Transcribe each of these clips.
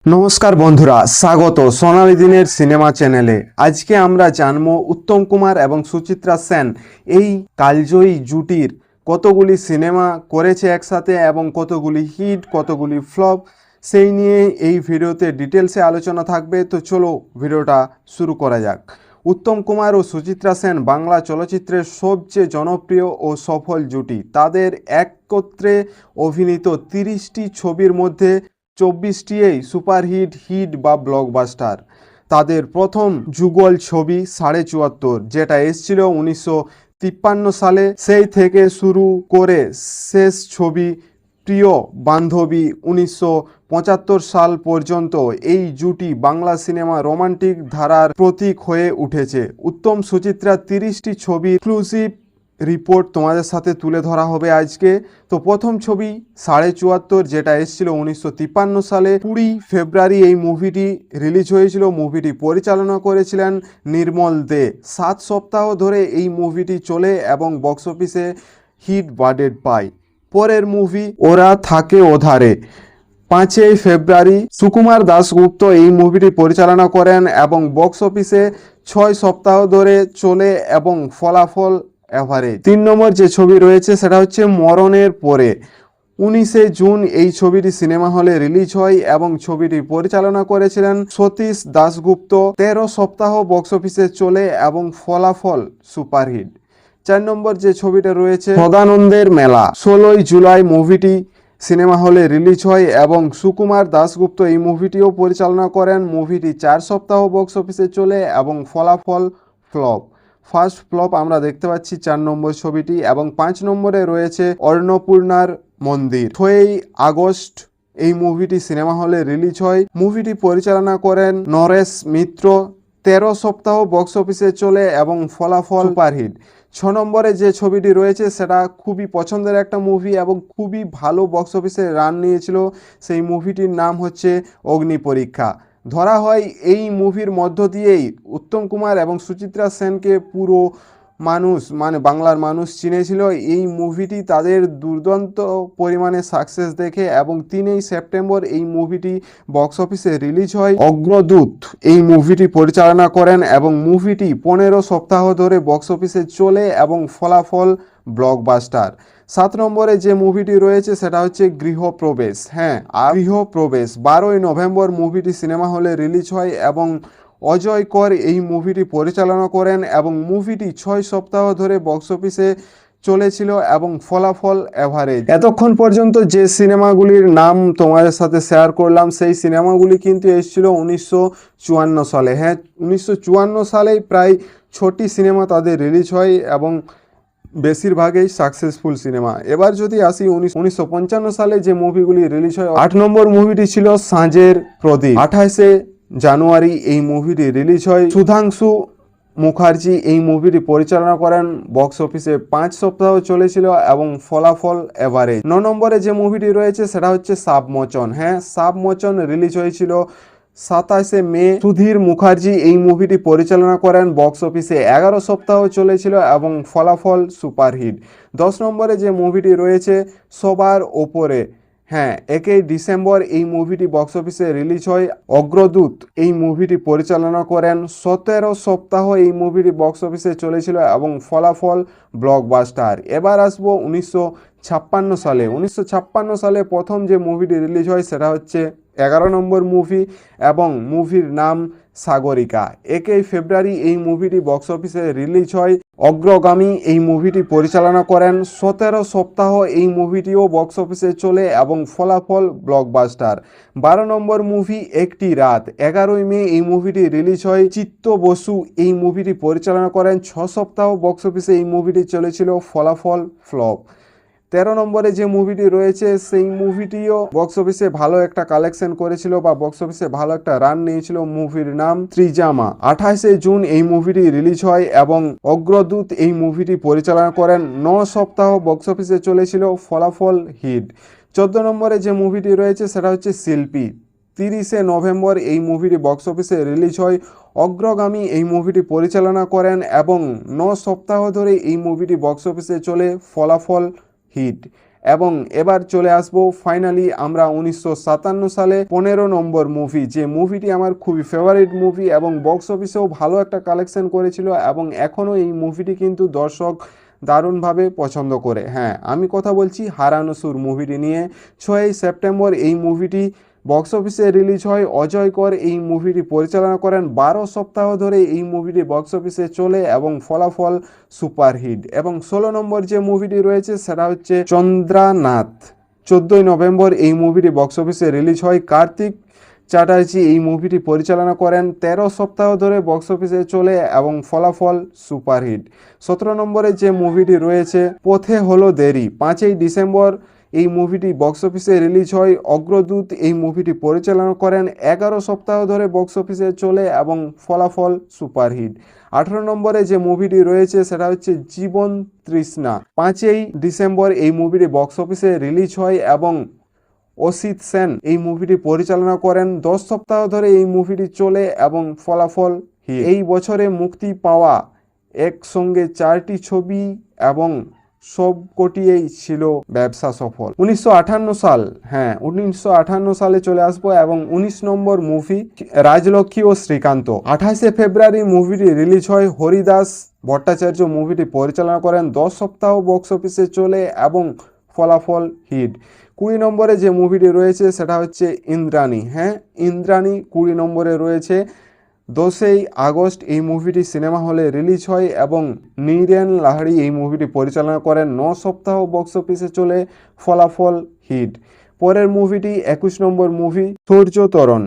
নমস্কার বন্ধুরা, স্বাগত সোনালী দিনের সিনেমা চ্যানেলে। আজকে আমরা জানবো উত্তম কুমার এবং সুচিত্রা সেন এই কালজয়ী জুটির কতগুলি সিনেমা করেছে একসাথে এবং কতগুলি হিট কতগুলি ফ্লপ সেই নিয়ে এই ভিডিওতে ডিটেলসে আলোচনা থাকবে। তো চলো ভিডিওটা শুরু করা যাক। উত্তম কুমার ও সুচিত্রা সেন বাংলা চলচ্চিত্রের সবচেয়ে জনপ্রিয় ও সফল জুটি। তাদের একত্রে অভিনীত 30টি ছবির মধ্যে 24টি সুপারহিট হিট বা ব্লকবাস্টার। তাদের প্রথম যুগল ছবি 74.5, যেটা এসেছিল 1953 সালে। সেই থেকে শুরু করে শেষ ছবি প্রিয় বান্ধবী 1975 সাল পর্যন্ত এই জুটি বাংলা সিনেমা রোমান্টিক ধারার প্রতীক হয়ে উঠেছে। উত্তম সুচিত্রা 30টি ছবি এক্সক্লুসিভ রিপোর্ট তোমাদের সাথে তুলে ধরা হবে আজকে। তো প্রথম ছবি 74.5, যেটা এসেছিল 1953 সালে। 20 ফেব্রুয়ারি এই মুভিটি রিলিজ হয়েছিল। মুভিটি পরিচালনা করেছিলেন নির্মল দে। 7 সপ্তাহ ধরে এই মুভিটি চলে এবং বক্স অফিসে হিট বার্ডেড পায়। পরের মুভি ওরা থাকে ওধারে। 5 ফেব্রুয়ারি সুকুমার দাশগুপ্ত এই মুভিটি পরিচালনা করেন এবং বক্স অফিসে 6 সপ্তাহ ধরে চলে এবং ফলাফল এভারেজ। 3 নম্বর যে ছবি রয়েছে সেটা হচ্ছে মরণের পরে। 19 জুন এই ছবিটি সিনেমা হলে রিলিজ হয় এবং ছবিটি পরিচালনা করেছিলেন সতীশ দাশগুপ্ত। 13 সপ্তাহ বক্স অফিসে চলে এবং ফলাফল সুপারহিট। 4 নম্বর যে ছবিটা রয়েছে সদানন্দের মেলা। 16 জুলাই মুভিটি সিনেমা হলে রিলিজ হয় এবং সুকুমার দাশগুপ্ত এই মুভিটিও পরিচালনা করেন। মুভিটি 4 সপ্তাহ বক্স অফিসে চলে এবং ফলাফল ফ্লপ। ফার্স্ট ফ্লপ আমরা দেখতে পাচ্ছি 4 নম্বর ছবিটি। এবং 5 নম্বরে রয়েছে অন্নপূর্ণার মন্দির। 6 আগস্ট এই মুভিটি সিনেমা হলে রিলিজ হয়। মুভিটি পরিচালনা করেন নরেশ মিত্র। 13 সপ্তাহ বক্স অফিসে চলে এবং ফলাফল সুপারহিট। 6 নম্বরে যে ছবিটি রয়েছে সেটা খুবই পছন্দের একটা মুভি এবং খুবই ভালো বক্স অফিসে রান নিয়েছিল। সেই মুভিটির নাম হচ্ছে অগ্নি পরীক্ষা। ধরা হয় এই মুভির মধ্য দিয়েই উত্তম কুমার এবং সুচিত্রা সেনকে পুরো মানুষ মানে বাংলার মানুষ চিনেছিল। এই মুভিটি তাদের দুর্দান্ত পরিমাণে সাকসেস দেখে এবং 3 সেপ্টেম্বর এই মুভিটি বক্স অফিসে রিলিজ হয়। অগ্রদূত এই মুভিটি পরিচালনা করেন এবং মুভিটি 15 সপ্তাহ ধরে বক্স অফিসে চলে এবং ফলাফল ব্লকবাস্টার। 7 নম্বরে যে মুভিটি রয়েছে সেটা হচ্ছে গৃহপ্রবেশ। গৃহপ্রবেশ 12 নভেম্বর মুভিটি সিনেমা হলে রিলিজ হয় এবং অজয় কর এই মুভিটি পরিচালনা করেন এবং মুভিটি 6 সপ্তাহ ধরে বক্স অফিসে চলেছিল এবং ফলাফল এভারেজ। এতক্ষণ পর্যন্ত যে সিনেমাগুলির নাম তোমাদের সাথে শেয়ার করলাম সেই সিনেমাগুলি কিন্তু এসেছিল 1954 সালে। 1954 সালেই প্রায় 6টি সিনেমা তাদের রিলিজ হয় এবং বেশিরভাগই সাকসেসফুল সিনেমা। এবার যদি আসি 1955 সালে যে মুভিগুলি রিলিজ হয়, 8 নম্বর মুভিটি ছিল সাঁঝের প্রদীপ। 28 জানুয়ারি এই মুভিটি রিলিজ হয়। সুধাংশু মুখার্জি এই মুভিটি পরিচালনা করেন। বক্স অফিসে 5 সপ্তাহ চলেছিল এবং ফলাফল এভারেজ। 9 নম্বরে যে মুভিটি রয়েছে সেটা হচ্ছে সাবমোচন। সাবমোচন রিলিজ হয়েছিল 27 মে। সুধীর মুখার্জি এই মুভিটি পরিচালনা করেন। বক্স অফিসে 11 সপ্তাহ চলেছিল এবং ফলাফল সুপারহিট। 10 নম্বরে যে মুভিটি রয়েছে সবার ওপরে। 1 ডিসেম্বর এই মুভিটি বক্স অফিসে রিলিজ হয়। অগ্রদূত এই মুভিটি পরিচালনা করেন। 17 সপ্তাহ এই মুভিটি বক্স অফিসে চলেছিল এবং ফলাফল ব্লকবাস্টার। এবার আসবো 1956 সালে। 1956 সালে প্রথম যে মুভিটি রিলিজ হয় সেটা হচ্ছে 11 নম্বর মুভি এবং মুভির নাম সাগরিকা। 1 ফেব্রুয়ারি এই মুভিটি বক্স অফিসে রিলিজ হয়। অগ্রগামী এই মুভিটি পরিচালনা করেন। 17 সপ্তাহ এই মুভিটিও বক্স অফিসে চলে এবং ফলাফল ব্লকবাস্টার। 12 নম্বর মুভি একটি রাত। 11 মে এই মুভিটি রিলিজ হয়। চিত্ত বসু এই মুভিটি পরিচালনা করেন। 6 সপ্তাহ বক্স অফিসে এই মুভিটি চলেছিল, ফলাফল ফ্লপ। 13 নম্বরে যে মুভিটি রয়েছে সেই মুভিটিও বক্স অফিসে ভালো একটা কালেকশন করেছিল বা বক্স অফিসে ভালো একটা রান নিয়েছিল। মুভির নাম ত্রিজামা। 28 জুন এই মুভিটি রিলিজ হয় এবং অগ্রদূত এই মুভিটি পরিচালনা করেন। 9 সপ্তাহ বক্স অফিসে চলেছিল, ফলাফল হিট। 14 নম্বরে যে মুভিটি রয়েছে সেটা হচ্ছে শিল্পী। 30 নভেম্বর এই মুভিটি বক্স অফিসে রিলিজ হয়। অগ্রগামী এই মুভিটি পরিচালনা করেন এবং 9 সপ্তাহ ধরে এই মুভিটি বক্স অফিসে চলে, ফলাফল হিট। এবং এবার চলে আসবো ফাইনালি আমরা 1957 সালে 15 নম্বর মুভি, যে মুভিটি আমার খুবই ফেভারিট মুভি এবং বক্স অফিসেও ভালো একটা কালেকশন করেছিল এবং এখনও এই মুভিটি কিন্তু দর্শক দারুণভাবে পছন্দ করে। হ্যাঁ, আমি কথা বলছি হারানো সুর মুভিটি নিয়ে। 6ই সেপ্টেম্বর এই মুভিটি বক্স অফিসে রিলিজ হয়। অজয় কর এই মুভিটি পরিচালনা করেন। 12 সপ্তাহ ধরে এই মুভিটি বক্স অফিসে চলে এবং ফলাফল সুপারহিট। এবং 16 নম্বর যে মুভিটি রয়েছে সেটা হচ্ছে চন্দ্রনাথ। 14ই নভেম্বর এই মুভিটি বক্স অফিসে রিলিজ হয়। কার্তিক চ্যাটার্জি এই মুভিটি পরিচালনা করেন। 13 সপ্তাহ ধরে বক্স অফিসে চলে এবং ফলাফল সুপারহিট। 17 নম্বরে যে মুভিটি রয়েছে পথে হলো দেরি। 5ই ডিসেম্বর এই মুভিটি বক্স অফিসে রিলিজ হয়। অগ্রদূত এই মুভিটি পরিচালনা করেন। 11 সপ্তাহ ধরে বক্স অফিসে চলে এবং ফলাফল সুপারহিট। 18 নম্বরে যে মুভিটি রয়েছে সেটা হচ্ছে জীবন তৃষ্ণা। 5ই ডিসেম্বর এই মুভিটি বক্স অফিসে রিলিজ হয় এবং অসিত সেন এই মুভিটি পরিচালনা করেন। 10 সপ্তাহ ধরে এই মুভিটি চলে এবং ফলাফল হিট। এই বছরে মুক্তি পাওয়া একসঙ্গে 4টি ছবি এবং সবকটিই ছিল ব্যবসা সফল। 1958 সাল, হ্যাঁ 1958 সালে চলে আসবো এবং 19 নম্বর মুভি রাজলক্ষ্মী ও শ্রীকান্ত। 28শে ফেব্রুয়ারি মুভিটি রিলিজ হয়। হরিদাস ভট্টাচার্য মুভিটি পরিচালনা করেন। 10 সপ্তাহ বক্স অফিসে চলে এবং ফলাফল হিট। 20 নম্বরে যে মুভিটি রয়েছে সেটা হচ্ছে ইন্দ্রাণী। হ্যাঁ, ইন্দ্রাণী 20 নম্বরে রয়েছে। 10ই আগস্ট এই মুভিটি সিনেমা হলে রিলিজ হয় এবং নীরেন লাহিড়ী এই মুভিটি পরিচালনা করেন। 9 সপ্তাহ বক্স অফিসে চলে, ফলাফল হিট। পরের মুভিটি 21 নম্বর মুভি সূর্যতরণ।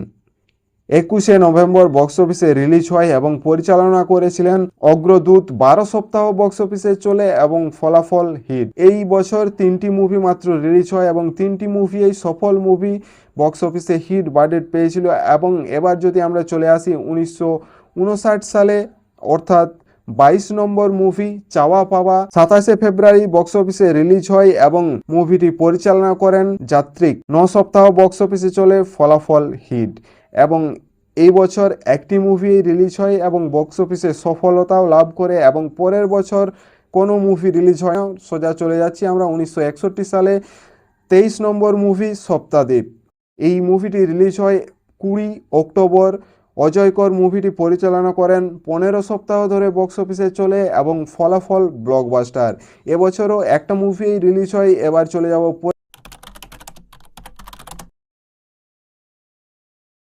21শে নভেম্বর বক্স অফিসে রিলিজ হয় এবং পরিচালনা করেছিলেন অগ্রদূত। 12 সপ্তাহ বক্স অফিসে চলে এবং ফলাফল হিট। এই বছর 3টি মুভি মাত্র রিলিজ হয় এবং 3টি মুভি এই সফল মুভি বক্স অফিসে হিট বার্ডেড পেয়েছিল। এবং এবার যদি আমরা চলে আসি 1959 সালে, অর্থাৎ 22 নম্বর মুভি চাওয়া পাওয়া। 27শে ফেব্রুয়ারি বক্স অফিসে রিলিজ হয় এবং মুভিটি পরিচালনা করেন যাত্রিক। 9 সপ্তাহ বক্স অফিসে চলে, ফলাফল হিট। এবং এই বছর একটি মুভি রিলিজ হয় এবং বক্স অফিসে সফলতাও লাভ করে এবং পরের বছর কোনো মুভি রিলিজ হয় না। সোজা চলে যাচ্ছি আমরা 1961 সালে। 23 নম্বর মুভি সপ্তাদ্বীপ। এই মুভিটি রিলিজ হয় 20 অক্টোবর। অজয় কর মুভিটি পরিচালনা করেন। 15 সপ্তাহ ধরে বক্স অফিসে চলে এবং ফলাফল ব্লকবাস্টার। এবছরও একটা মুভি রিলিজ হয়। এবার চলে যাব